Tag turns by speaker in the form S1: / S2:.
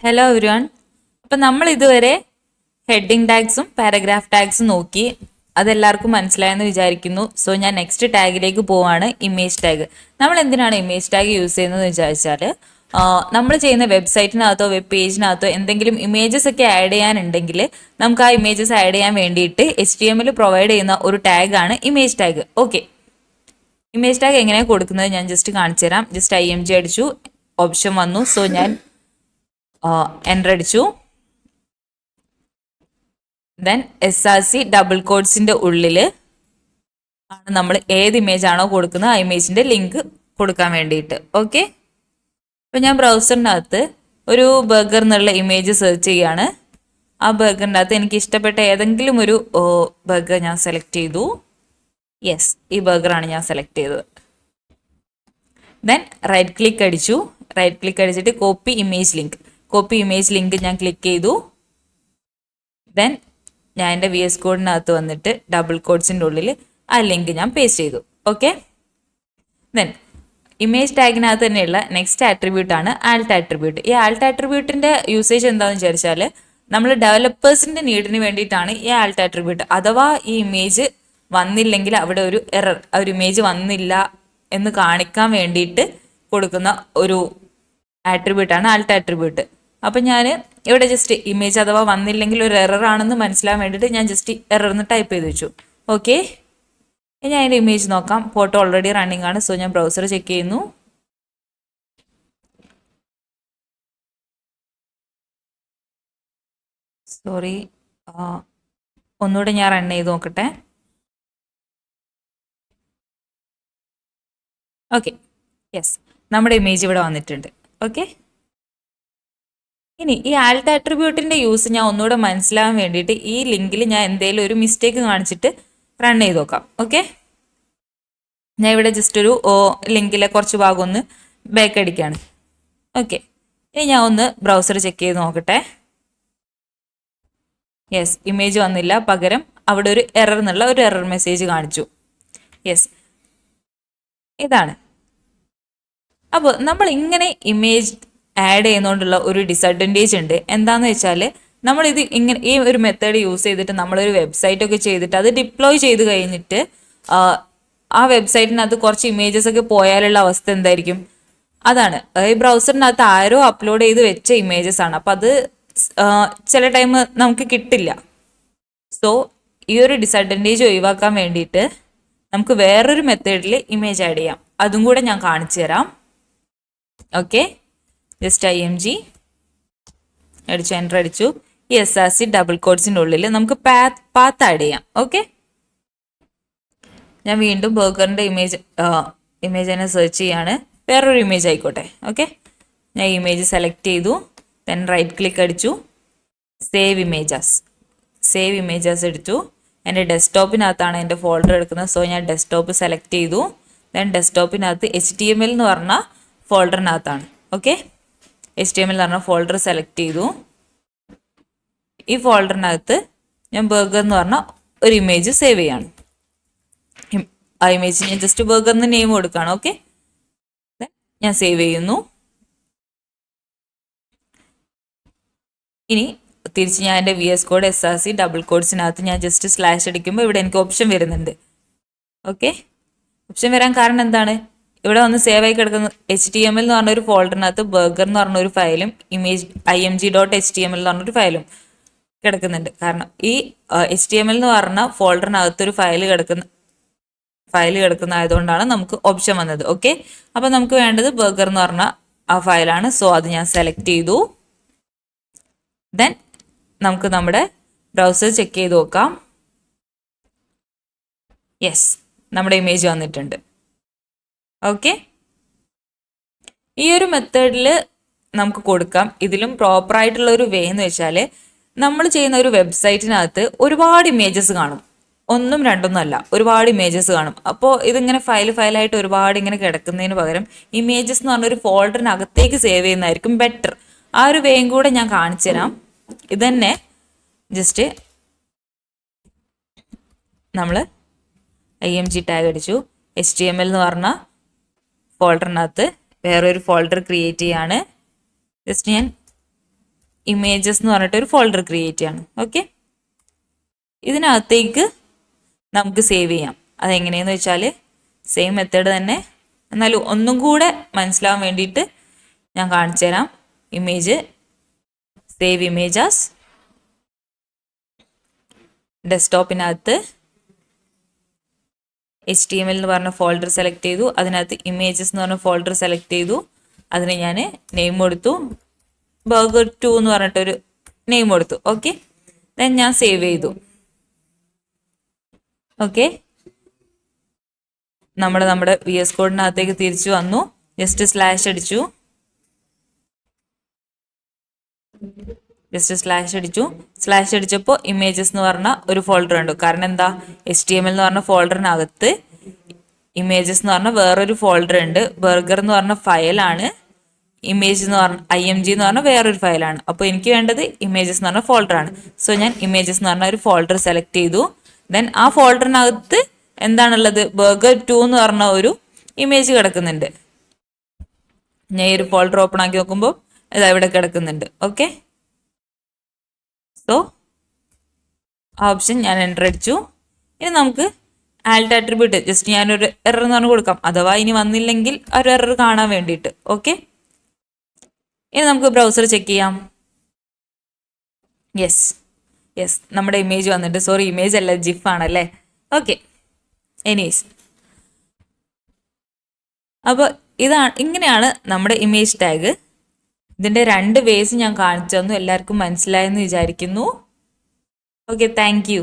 S1: Hello everyone. അപ്പം നമ്മൾ ഇതുവരെ ഹെഡിങ് ടാഗ്സും പാരഗ്രാഫ് ടാഗ്സും നോക്കി. അതെല്ലാവർക്കും മനസ്സിലായെന്ന് വിചാരിക്കുന്നു. സോ ഞാൻ നെക്സ്റ്റ് ടാഗിലേക്ക് പോവാണ്, ഇമേജ് ടാഗ്. നമ്മൾ എന്തിനാണ് ഇമേജ് ടാഗ് യൂസ് ചെയ്യുന്നതെന്ന് വിചാരിച്ചാൽ നമ്മൾ ചെയ്യുന്ന വെബ്സൈറ്റിനകത്തോ വെബ് പേജിനകത്തോ എന്തെങ്കിലും ഇമേജസ് ഒക്കെ ആഡ് ചെയ്യാനുണ്ടെങ്കിൽ നമുക്ക് ആ ഇമേജസ് ആഡ് ചെയ്യാൻ വേണ്ടിയിട്ട് HTML പ്രൊവൈഡ് ചെയ്യുന്ന ഒരു ടാഗാണ് image tag. Okay, image tag എങ്ങനെയാണ് കൊടുക്കുന്നത് ഞാൻ ജസ്റ്റ് കാണിച്ചു തരാം. ജസ്റ്റ് IMG അടിച്ചു, ഓപ്ഷൻ വന്നു. സോ ഞാൻ എൻ്റർ അടിച്ചു. ദെൻ SRC ഡബിൾ കോഡ്സിൻ്റെ ഉള്ളിൽ ആണ് നമ്മൾ ഏത് ഇമേജ് ആണോ കൊടുക്കുന്നത് ആ ഇമേജിൻ്റെ ലിങ്ക് കൊടുക്കാൻ വേണ്ടിയിട്ട്. ഓക്കെ, അപ്പോൾ ഞാൻ ബ്രൗസറിനകത്ത് ഒരു ബർഗർ എന്നുള്ള ഇമേജ് സെർച്ച് ചെയ്യാണ്. ആ ബർഗറിൻ്റെ അകത്ത് എനിക്ക് ഇഷ്ടപ്പെട്ട ഏതെങ്കിലും ഒരു ബർഗർ ഞാൻ സെലക്ട് ചെയ്തു. യെസ്, ഈ ബർഗറാണ് ഞാൻ സെലക്ട് ചെയ്തത്. ദെൻ റൈറ്റ് ക്ലിക്ക് അടിച്ചു. റൈറ്റ് ക്ലിക്ക് അടിച്ചിട്ട് കോപ്പി ഇമേജ് ലിങ്ക് ഞാൻ ക്ലിക്ക് ചെയ്തു. ദെൻ ഞാൻ എൻ്റെ VS കോഡിനകത്ത് വന്നിട്ട് ഡബിൾ കോഡ്സിൻ്റെ ഉള്ളിൽ ആ ലിങ്ക് ഞാൻ പേസ്റ്റ് ചെയ്തു. ഓക്കെ, ദെൻ ഇമേജ് ടാഗിനകത്ത് തന്നെയുള്ള നെക്സ്റ്റ് ആട്രിബ്യൂട്ടാണ് ആൾട്ട് ആട്രിബ്യൂട്ട്. ഈ ആൾട്ട് ആട്രിബ്യൂട്ടിൻ്റെ യൂസേജ് എന്താണെന്ന് വിചാരിച്ചാൽ നമ്മൾ ഡെവലപ്പേഴ്സിൻ്റെ നീഡിന് വേണ്ടിയിട്ടാണ് ഈ ആൾട്ട് ആട്രിബ്യൂട്ട്. അഥവാ ഈ ഇമേജ് വന്നില്ലെങ്കിൽ അവിടെ ഒരു എറർ, ഒരു ഇമേജ് വന്നില്ല എന്ന് കാണിക്കാൻ വേണ്ടിയിട്ട് കൊടുക്കുന്ന ഒരു ആട്രിബ്യൂട്ടാണ് ആൾട്ട് ആട്രിബ്യൂട്ട്. അപ്പം ഞാൻ ഇവിടെ ജസ്റ്റ് ഇമേജ് അഥവാ വന്നില്ലെങ്കിൽ ഒരു എറർ ആണെന്ന് മനസ്സിലാൻ വേണ്ടിയിട്ട് ഞാൻ ജസ്റ്റ് എറർ എന്ന് ടൈപ്പ് ചെയ്ത് വെച്ചു. ഓക്കെ, ഞാൻ അതിൻ്റെ ഇമേജ് നോക്കാം. ഫോട്ടോ ഓൾറെഡി റണ്ണിങ് ആണ്. സോ ഞാൻ ബ്രൗസർ ചെക്ക് ചെയ്യുന്നു. സോറി, ഒന്നുകൂടെ ഞാൻ റൺ ചെയ്ത് നോക്കട്ടെ. ഓക്കെ, യെസ്, നമ്മുടെ ഇമേജ് ഇവിടെ വന്നിട്ടുണ്ട്. ഓക്കെ, ഇനി ഈ ആൾട്ട് ആട്രിബ്യൂട്ടിൻ്റെ യൂസ് ഞാൻ ഒന്നുകൂടെ മനസ്സിലാകാൻ വേണ്ടിയിട്ട് ഈ ലിങ്കിൽ ഞാൻ എന്തെങ്കിലും ഒരു മിസ്റ്റേക്ക് കാണിച്ചിട്ട് റൺ ചെയ്ത് നോക്കാം. ഓക്കെ, ഞാൻ ഇവിടെ ജസ്റ്റ് ഒരു ലിങ്കിലെ കുറച്ച് ഭാഗം ഒന്ന് ബാക്ക് അടിക്കുകയാണ്. ഓക്കെ, ഇനി ഞാൻ ഒന്ന് ബ്രൗസർ ചെക്ക് ചെയ്ത് നോക്കട്ടെ. യെസ്, ഇമേജ് വന്നില്ല, പകരം അവിടെ ഒരു എറർ എന്നുള്ള ഒരു എറർ മെസ്സേജ് കാണിച്ചു. യെസ്, ഇതാണ്. അപ്പോൾ നമ്മൾ ഇങ്ങനെ ഇമേജ് ആഡ് ചെയ്യുന്നതുകൊണ്ടുള്ള ഒരു ഡിസഡ്വാൻറ്റേജ് ഉണ്ട്. എന്താണെന്ന് വെച്ചാൽ നമ്മളിത് ഇങ്ങനെ ഈ ഒരു മെത്തേഡ് യൂസ് ചെയ്തിട്ട് നമ്മളൊരു വെബ്സൈറ്റ് ഒക്കെ ചെയ്തിട്ട് അത് ഡിപ്ലോയ് ചെയ്ത് കഴിഞ്ഞിട്ട് ആ വെബ്സൈറ്റിനകത്ത് കുറച്ച് ഇമേജസ് ഒക്കെ പോയാലുള്ള അവസ്ഥ എന്തായിരിക്കും? അതാണ്, ഈ ബ്രൗസറിനകത്ത് ആരോ അപ്ലോഡ് ചെയ്ത് വെച്ച ഇമേജസ് ആണ്. അപ്പം അത് ചില ടൈം നമുക്ക് കിട്ടില്ല. സോ ഈ ഒരു ഡിസഡ്വാൻറ്റേജ് ഒഴിവാക്കാൻ വേണ്ടിയിട്ട് നമുക്ക് വേറൊരു മെത്തേഡിൽ ഇമേജ് ആഡ് ചെയ്യാം. അതും കൂടെ ഞാൻ കാണിച്ചു തരാം. ഓക്കെ, ജസ്റ്റ് IMG അടിച്ചു, എൻ്റർ അടിച്ചു. ഈ SRC ഡബിൾ കോഡ്സിൻ്റെ ഉള്ളിൽ നമുക്ക് പാത്ത് ആഡ് ചെയ്യാം. ഓക്കെ, ഞാൻ വീണ്ടും ബർഗറിൻ്റെ ഇമേജ് തന്നെ സെർച്ച് ചെയ്യാണ്. വേറൊരു ഇമേജ് ആയിക്കോട്ടെ. ഓക്കെ, ഞാൻ ഇമേജ് സെലക്ട് ചെയ്തു. ദെൻ റൈറ്റ് ക്ലിക്ക് അടിച്ചു, സേവ് ഇമേജസ് എടുത്തു. എൻ്റെ ഡെസ്ക്ടോപ്പിനകത്താണ് എൻ്റെ ഫോൾഡർ എടുക്കുന്നത്. സോ ഞാൻ ഡെസ്ക്ടോപ്പ് സെലക്ട് ചെയ്തു. ദെൻ ഡെസ്ക്ടോപ്പിനകത്ത് HTML എന്ന് പറഞ്ഞ ഫോൾഡറിനകത്താണ്. ഓക്കെ, HTML എന്ന് പറഞ്ഞ ഫോൾഡർ സെലക്ട് ചെയ്തു. ഈ ഫോൾഡറിനകത്ത് ഞാൻ ബർഗർ എന്ന് പറഞ്ഞ ഒരു ഇമേജ് സേവ് ചെയ്യാണ്. ആ ഇമേജ് ഞാൻ ജസ്റ്റ് ബർഗറിന് നെയിം കൊടുക്കുകയാണ്. ഓക്കെ, ഞാൻ സേവ് ചെയ്യുന്നു. ഇനി തിരിച്ച് ഞാൻ എൻ്റെ VS കോഡ് SRC ഡബിൾ കോഡ്സിനകത്ത് ഞാൻ ജസ്റ്റ് സ്ലാഷ് അടിക്കുമ്പോൾ ഇവിടെ എനിക്ക് ഓപ്ഷൻ വരുന്നുണ്ട്. ഓക്കെ, ഓപ്ഷൻ വരാൻ കാരണം എന്താണ്? ഇവിടെ വന്ന് സേവ് ആയി കിടക്കുന്ന HTML എന്ന് പറഞ്ഞ ഒരു ഫോൾഡറിനകത്ത് ബർഗർ എന്ന് പറഞ്ഞ ഒരു ഫയലും ഇമേജ് img.html എന്ന് പറഞ്ഞൊരു ഫയലും കിടക്കുന്നുണ്ട്. കാരണം ഈ HTML എന്ന് പറഞ്ഞ ഫോൾഡറിനകത്തൊരു ഫയൽ കിടക്കുന്നതായതുകൊണ്ടാണ് നമുക്ക് ഓപ്ഷൻ വന്നത്. ഓക്കെ, അപ്പം നമുക്ക് വേണ്ടത് ബർഗർ എന്ന് പറഞ്ഞ ആ ഫയലാണ്. സോ അത് ഞാൻ സെലക്ട് ചെയ്തു. ദെൻ നമുക്ക് നമ്മുടെ ബ്രൗസർ ചെക്ക് ചെയ്ത് നോക്കാം. യെസ്, നമ്മുടെ ഇമേജ് വന്നിട്ടുണ്ട്. ഓക്കെ, ഈ ഒരു മെത്തേഡിൽ നമുക്ക് കൊടുക്കാം. ഇതിലും പ്രോപ്പറായിട്ടുള്ള ഒരു വേ എന്ന് വെച്ചാൽ നമ്മൾ ചെയ്യുന്ന ഒരു വെബ്സൈറ്റിനകത്ത് ഒരുപാട് ഇമേജസ് കാണും. ഒന്നും രണ്ടൊന്നും അല്ല, ഒരുപാട് ഇമേജസ് കാണും. അപ്പോൾ ഇതിങ്ങനെ ഫയലായിട്ട് ഒരുപാട് ഇങ്ങനെ കിടക്കുന്നതിന് പകരം ഇമേജസ് എന്ന് പറഞ്ഞൊരു ഫോൾഡറിനകത്തേക്ക് സേവ് ചെയ്യുന്നതായിരിക്കും ബെറ്റർ. ആ ഒരു വേയും കൂടെ ഞാൻ കാണിച്ചു തരാം. ഇതന്നെ ജസ്റ്റ് നമ്മൾ IMG ടാഗ് അടിച്ചു. HTML എന്ന് പറഞ്ഞ ഫോൾഡറിനകത്ത് വേറൊരു ഫോൾഡർ ക്രിയേറ്റ് ചെയ്യാണ്. ജസ്റ്റ് ഞാൻ ഇമേജസ് എന്ന് പറഞ്ഞിട്ട് ഒരു ഫോൾഡർ ക്രിയേറ്റ് ചെയ്യണം. ഓക്കെ, ഇതിനകത്തേക്ക് നമുക്ക് സേവ് ചെയ്യാം. അതെങ്ങനെയെന്ന് വെച്ചാൽ സെയിം മെത്തേഡ് തന്നെ, എന്നാലും ഒന്നും കൂടെ മനസ്സിലാവാൻ വേണ്ടിയിട്ട് ഞാൻ കാണിച്ചു തരാം. ഇമേജ്, സേവ് ഇമേജസ്, ഡെസ്ക്ടോപ്പിനകത്ത് HTML എന്ന് പറഞ്ഞ ഫോൾഡർ സെലക്ട് ചെയ്തു. അതിനകത്ത് ഇമേജസ് എന്ന് പറഞ്ഞ ഫോൾഡർ സെലക്ട് ചെയ്തു. അതിന് ഞാൻ നെയിം കൊടുത്തു, burger2 എന്ന് പറഞ്ഞിട്ടൊരു നെയിം കൊടുത്തു. ഓക്കെ, ദെൻ ഞാൻ സേവ് ചെയ്തു. ഓക്കെ, നമ്മുടെ VS കോഡിനകത്തേക്ക് തിരിച്ചു വന്നു. ജസ്റ്റ് സ്ലാഷ് അടിച്ചു, സ്ലാഷ് അടിച്ചപ്പോൾ ഇമേജസ് എന്ന് പറഞ്ഞ ഒരു ഫോൾഡർ ഉണ്ട്. കാരണം എന്താ, HTML എന്ന് പറഞ്ഞ ഫോൾഡറിനകത്ത് ഇമേജസ് എന്ന് പറഞ്ഞ വേറൊരു ഫോൾഡർ ഉണ്ട്. ബർഗർ എന്ന് പറഞ്ഞ ഫയലാണ്, ഇമേജ് എന്ന് പറഞ്ഞ IMG എന്ന് പറഞ്ഞ വേറൊരു ഫയലാണ്. അപ്പോൾ എനിക്ക് വേണ്ടത് ഇമേജസ് എന്ന് പറഞ്ഞ ഫോൾഡറാണ്. സോ ഞാൻ ഇമേജസ് എന്ന് പറഞ്ഞ ഒരു ഫോൾഡർ സെലക്ട് ചെയ്തു. ദെൻ ആ ഫോൾഡറിനകത്ത് എന്താണുള്ളത്, burger2 എന്ന് പറഞ്ഞ ഒരു ഇമേജ് കിടക്കുന്നുണ്ട്. ഞാൻ ഈ ഒരു ഫോൾഡർ ഓപ്പൺ ആക്കി നോക്കുമ്പോൾ ഇതാ ഇവിടെ കിടക്കുന്നുണ്ട്. ഓക്കെ, സോ ആ ഓപ്ഷൻ ഞാൻ എൻ്റർ അടിച്ചു. ഇനി നമുക്ക് ആൽട്ട് ആട്രിബ്യൂട്ട് ജസ്റ്റ് ഞാനൊരു എറർ എന്ന് പറഞ്ഞ് കൊടുക്കാം, അഥവാ ഇനി വന്നില്ലെങ്കിൽ ഒരു എറർ കാണാൻ വേണ്ടിയിട്ട്. ഓക്കെ, ഇനി നമുക്ക് ബ്രൗസർ ചെക്ക് ചെയ്യാം. യെസ് നമ്മുടെ ഇമേജ് വന്നിട്ട്, സോറി ഇമേജ് അല്ല ജിഫ് ആണല്ലേ. ഓക്കെ, എനിവേസ്, അപ്പോൾ ഇങ്ങനെയാണ് നമ്മുടെ ഇമേജ് ടാഗ്. ഇതിൻ്റെ 2 വേസ് ഞാൻ കാണിച്ചു തന്നു. എല്ലാവർക്കും മനസ്സിലായെന്ന് വിചാരിക്കുന്നു. Okay, thank you.